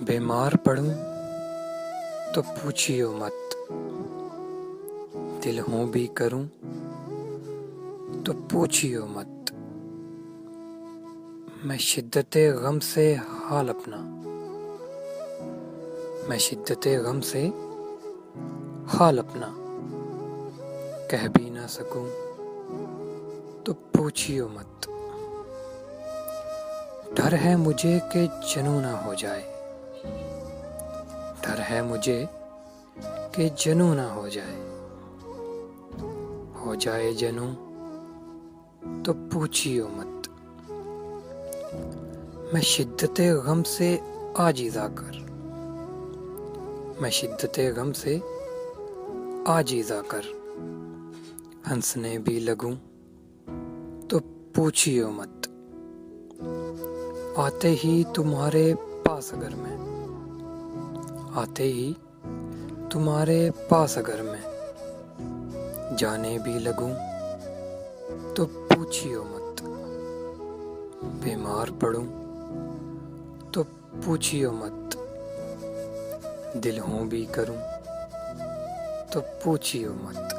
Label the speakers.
Speaker 1: बीमार पड़ूं तो पूछियो मत, दिल हों भी करूं तो पूछियो मत। मैं शिद्दते गम से हाल अपना, मैं शिद्दते गम से हाल अपना कह भी ना सकूं तो पूछियो मत। डर है मुझे कि जनू ना हो जाए, डर है मुझे कि जनू ना हो जाए जनू तो पूछियो मत। मैं शिद्दते गम से आजीज़ आकर, मैं शिद्दते गम से आजीज़ आकर हंसने भी लगूं तो पूछियो मत। आते ही तुम्हारे पास अगर मैं, आते ही तुम्हारे पास अगर मैं जाने भी लगूं तो पूछियो मत। बीमार पड़ूं तो पूछियो मत, दिल हों भी करूं तो पूछियो मत।